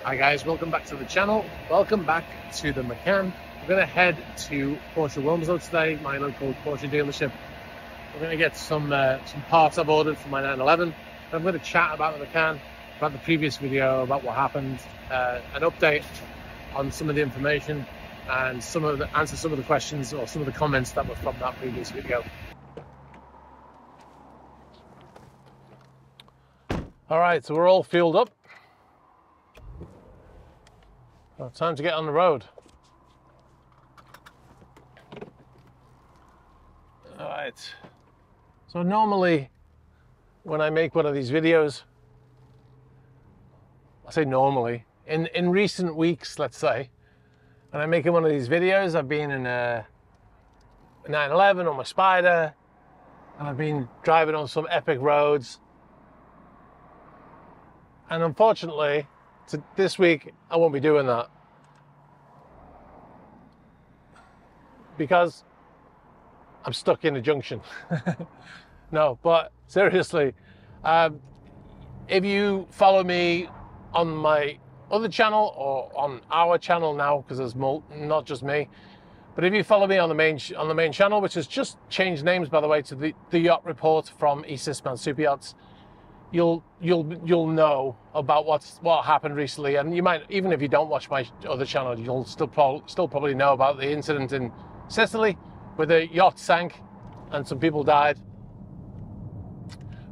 Hi guys, welcome back to the channel. Welcome back to the Macan. We're going to head to Porsche Wilmslow today, my local Porsche dealership. We're going to get some parts I've ordered for my 911. I'm going to chat about the Macan, about the previous video, about what happened, an update on some of the information, and answer some of the questions or some of the comments that were from that previous video. All right, so we're all fueled up. Well, time to get on the road. All right. So normally when I make one of these videos, I say normally, in recent weeks, let's say, when I'm making one of these videos, I've been in a 911 on my Spider, and I've been driving on some epic roads. And unfortunately, this week, I won't be doing that. Because I'm stuck in a junction. No, but seriously, if you follow me on my other channel or on our channel now, because there's not just me, but if you follow me on the main channel, which has just changed names, by the way, to the Yacht Report from East-Man Super Yachts, you'll know about what happened recently, and you might, even if you don't watch my other channel, you'll still probably know about the incident in Sicily where the yacht sank and some people died.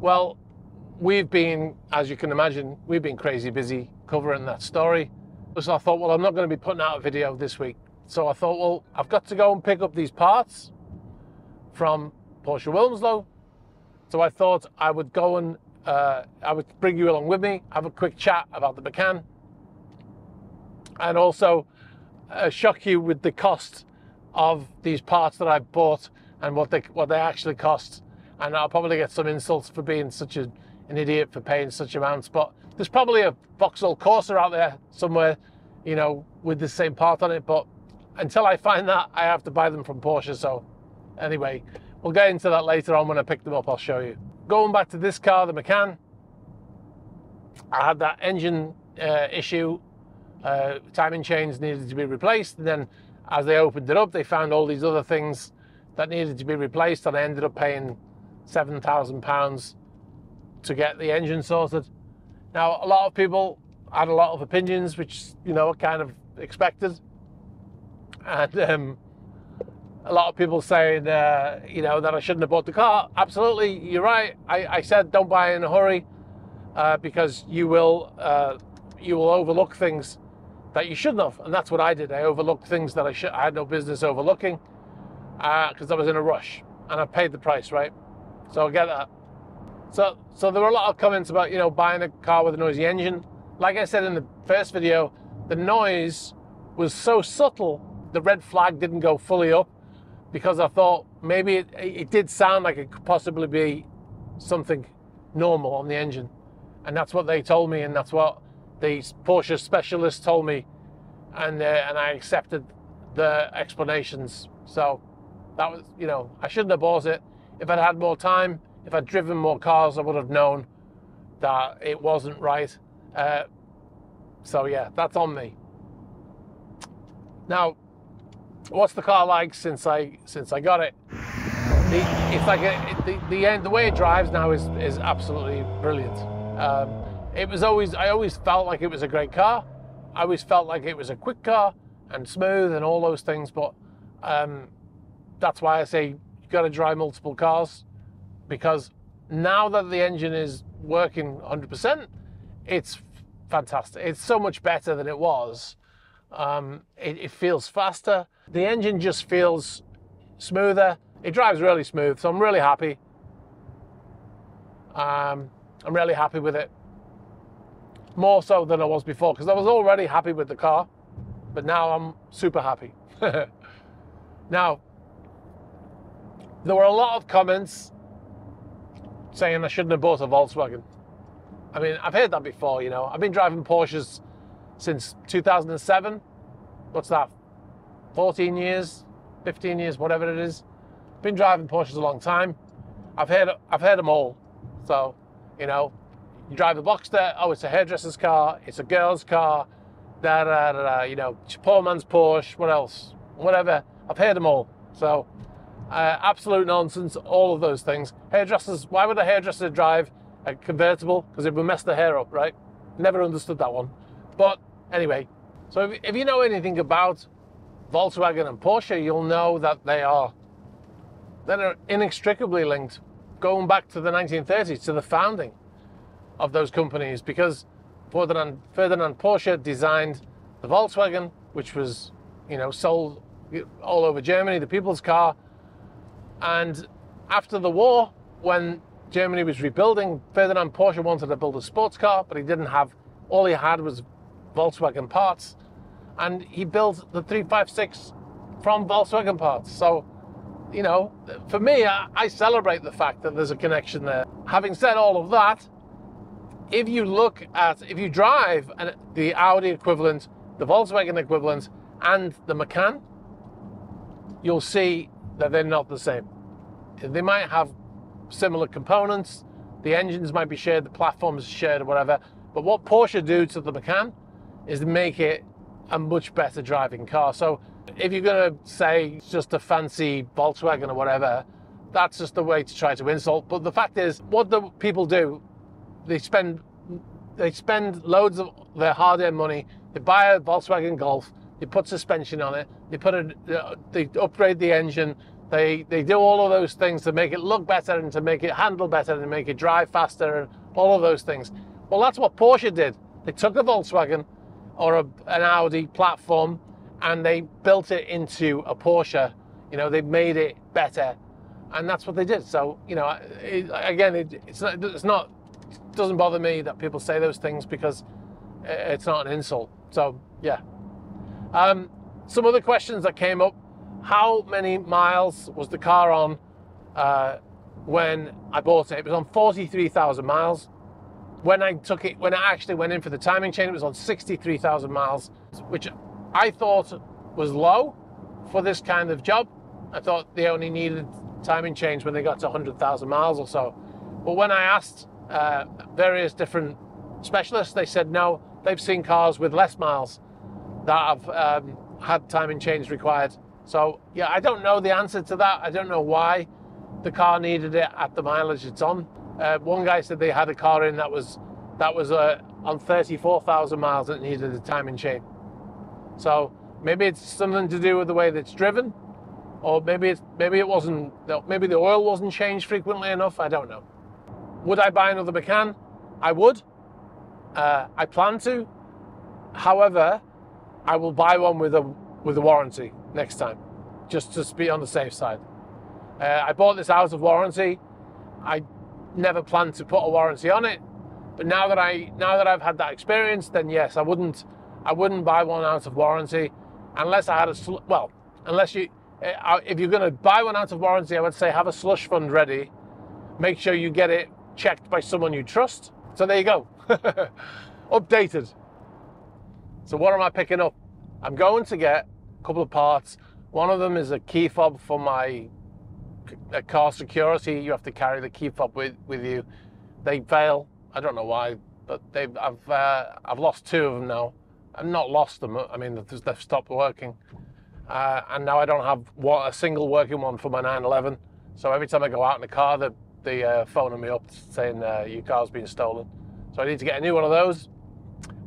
Well, we've been, as you can imagine, we've been crazy busy covering that story. So I thought, well, I'm not going to be putting out a video this week. So I thought, well, I've got to go and pick up these parts from Porsche Wilmslow. So I thought I would go and I would bring you along with me, have a quick chat about the Macan, and also shock you with the cost of these parts that I've bought and what they actually cost. And I'll probably get some insults for being such an idiot for paying such amounts, but there's probably a Vauxhall Corsa out there somewhere, you know, with the same part on it, but until I find that, I have to buy them from Porsche. So anyway, we'll get into that later on. When I pick them up, I'll show you. Going back to this car, the Macan, I had that engine issue. Timing chains needed to be replaced, and then as they opened it up, they found all these other things that needed to be replaced, and I ended up paying £7,000 to get the engine sorted. Now, a lot of people had a lot of opinions, which, you know, are kind of expected, and a lot of people saying, you know, that I shouldn't have bought the car. Absolutely, you're right. I said don't buy in a hurry because you will overlook things that you shouldn't have, and that's what I did. I overlooked things that I had no business overlooking because I was in a rush, and I paid the price, right? So I get that. So there were a lot of comments about, you know, buying a car with a noisy engine. Like I said in the first video, the noise was so subtle, the red flag didn't go fully up, because I thought maybe it did sound like it could possibly be something normal on the engine. And that's what they told me, and that's what the Porsche specialist told me, and I accepted the explanations. So that was, you know, I shouldn't have bought it. If I'd had more time, if I'd driven more cars, I would have known that it wasn't right. So yeah, that's on me. Now, what's the car like since I got it? It's like the way it drives now is absolutely brilliant. I always felt like it was a great car. I always felt like it was a quick car and smooth and all those things. But that's why I say you got to drive multiple cars, because now that the engine is working 100%, it's fantastic. It's so much better than it was. It feels faster. The engine just feels smoother. It drives really smooth, so I'm really happy. I'm really happy with it. More so than I was before, because I was already happy with the car, but now I'm super happy. Now, there were a lot of comments saying I shouldn't have bought a Volkswagen. I mean, I've heard that before, you know. I've been driving Porsches since 2007. What's that? 14 years, 15 years, whatever it is. Been driving Porsches a long time. I've heard them all. So, you know, You drive a Boxster, oh, it's a hairdresser's car, it's a girl's car, you know, poor man's Porsche, what else? Whatever, I've heard them all. So, absolute nonsense, all of those things. Hairdressers, why would a hairdresser drive a convertible? Because it would mess the hair up, right? Never understood that one. But anyway, so if you know anything about Volkswagen and Porsche, you'll know that they're inextricably linked, going back to the 1930s, to the founding of those companies, because Ferdinand Porsche designed the Volkswagen, which was, you know, sold all over Germany, the people's car. And after the war, when Germany was rebuilding, Ferdinand Porsche wanted to build a sports car, but he didn't have, all he had was Volkswagen parts. And he built the 356 from Volkswagen parts. So, you know, for me, I celebrate the fact that there's a connection there. Having said all of that, if you drive the Audi equivalent, the Volkswagen equivalent, and the Macan, you'll see that they're not the same. They might have similar components, the engines might be shared, the platforms are shared or whatever, but what Porsche do to the Macan is to make it a much better driving car. So if you're going to say it's just a fancy Volkswagen or whatever, that's just a way to try to insult. But the fact is, what the people do, they spend loads of their hard-earned money. They buy a Volkswagen Golf, they put suspension on it, they upgrade the engine, they do all of those things to make it look better and to make it handle better and make it drive faster and all of those things. Well, that's what Porsche did. They took a Volkswagen or an Audi platform and they built it into a Porsche. You know, they made it better, and that's what they did. So, you know, it doesn't bother me that people say those things, because it's not an insult. So, yeah. Some other questions that came up: how many miles was the car on when I bought it? It was on 43,000 miles. When I actually went in for the timing chain, it was on 63,000 miles, which I thought was low for this kind of job. I thought they only needed timing chains when they got to 100,000 miles or so. But when I asked various different specialists, they said no, they've seen cars with less miles that have had timing chains required. So yeah, I don't know the answer to that. I don't know why the car needed it at the mileage it's on. One guy said they had a car in that was on 34,000 miles that needed a timing chain. So maybe it's something to do with the way that it's driven, or maybe it wasn't. Maybe the oil wasn't changed frequently enough. I don't know. Would I buy another Macan? I would. I plan to. However, I will buy one with a warranty next time, just to be on the safe side. I bought this out of warranty. I never planned to put a warranty on it, but now that I've had that experience, then yes, I wouldn't buy one out of warranty unless I had if you're going to buy one out of warranty, I would say have a slush fund ready. Make sure you get it checked by someone you trust. So there you go. Updated. So what am I picking up? I'm going to get a couple of parts. One of them is a key fob for my car security. You have to carry the key fob with you. They fail. I don't know why, but I've lost two of them now. I've not lost them. I mean, they've stopped working. And now I don't have a single working one for my 911. So every time I go out in the car, they're phoning me up saying your car's been stolen. So I need to get a new one of those.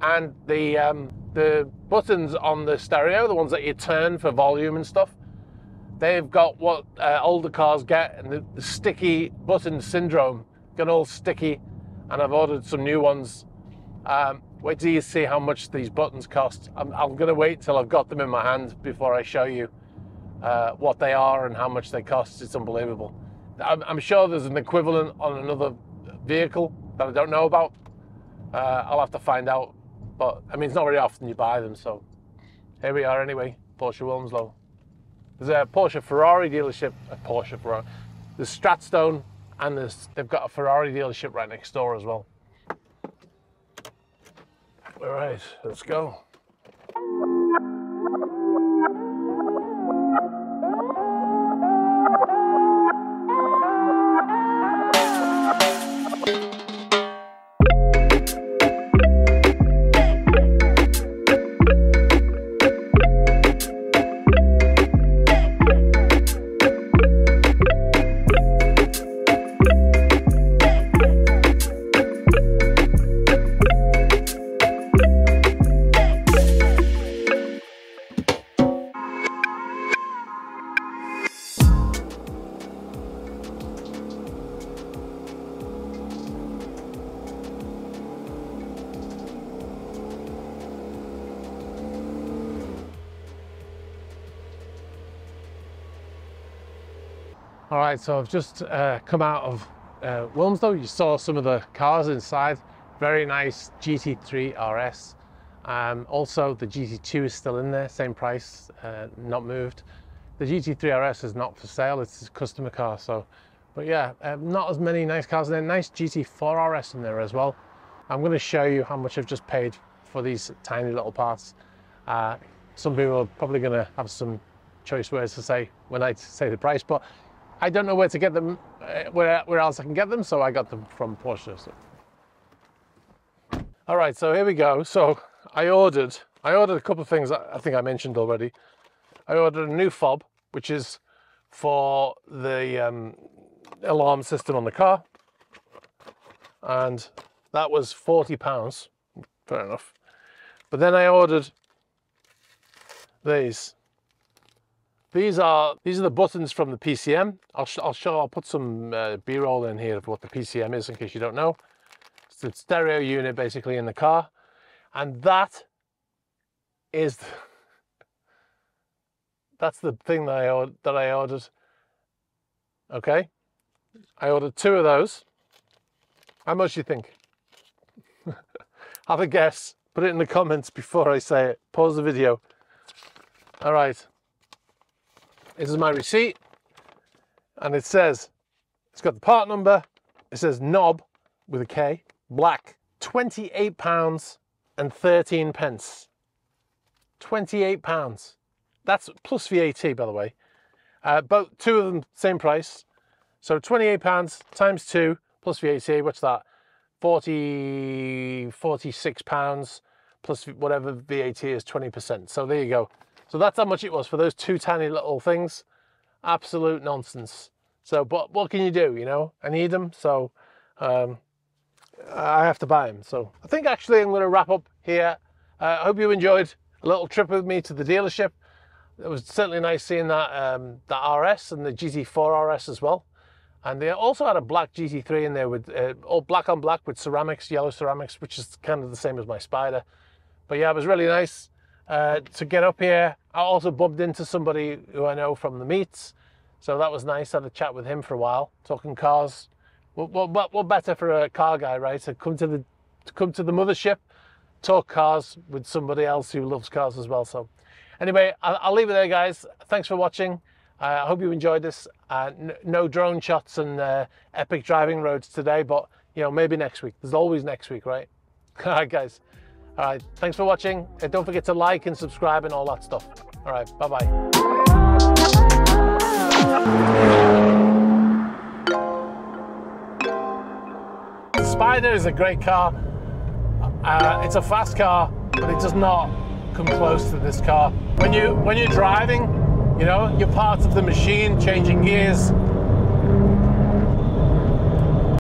And the buttons on the stereo, the ones that you turn for volume and stuff, they've got what older cars get, and the sticky button syndrome, got all sticky, and I've ordered some new ones. Wait till you see how much these buttons cost. I'm going to wait till I've got them in my hand before I show you what they are and how much they cost. It's unbelievable. I'm sure there's an equivalent on another vehicle that I don't know about. I'll have to find out. But, I mean, it's not very often you buy them, so here we are anyway, Porsche Wilmslow. There's a Porsche Ferrari dealership, There's Stratstone, and they've got a Ferrari dealership right next door as well. All right, let's go. All right, so I've just come out of Wilmslow. You saw some of the cars inside. Very nice GT3 RS. Also, the GT2 is still in there, same price, not moved. The GT3 RS is not for sale, it's a customer car. So, but yeah, not as many nice cars in there. Nice GT4 RS in there as well. I'm going to show you how much I've just paid for these tiny little parts. Some people are probably going to have some choice words to say when I say the price, but I don't know where to get them, where else I can get them, so I got them from Porsche. So. All right, so here we go. So I ordered a couple of things I think I mentioned already. I ordered a new fob, which is for the alarm system on the car, and that was £40. Fair enough. But then I ordered these. These are the buttons from the PCM. I'll put some B-roll in here of what the PCM is in case you don't know. It's the stereo unit basically in the car, and that's the thing that I ordered. Okay, I ordered 2 of those. How much do you think? Have a guess. Put it in the comments before I say it. Pause the video. All right. This is my receipt, and it says, it's got the part number, it says knob with a K, black, £28 and 13 pence. £28. That's plus VAT, by the way. Both 2 of them, same price. So £28 times 2 plus VAT, what's that? £46 plus whatever VAT is, 20%. So there you go. So that's how much it was for those 2 tiny little things. Absolute nonsense. So, but what can you do, you know? I need them, so I have to buy them. So I think actually I'm going to wrap up here. I hope you enjoyed a little trip with me to the dealership. It was certainly nice seeing that RS and the GT4 RS as well. And they also had a black GT3 in there with all black on black with ceramics, yellow ceramics, which is kind of the same as my Spider. But yeah, it was really nice. To get up here. I also bumped into somebody who I know from the meets, so that was nice. I had a chat with him for a while, talking cars. What better for a car guy, right? To come to the mothership, talk cars with somebody else who loves cars as well. So anyway, I'll leave it there, guys. Thanks for watching. I hope you enjoyed this. No drone shots and epic driving roads today, but you know, maybe next week. There's always next week, right? All right, guys. All right, thanks for watching. And don't forget to like and subscribe and all that stuff. All right, bye-bye. The Spider is a great car. It's a fast car, but it does not come close to this car. When you're driving, you know, you're part of the machine, changing gears,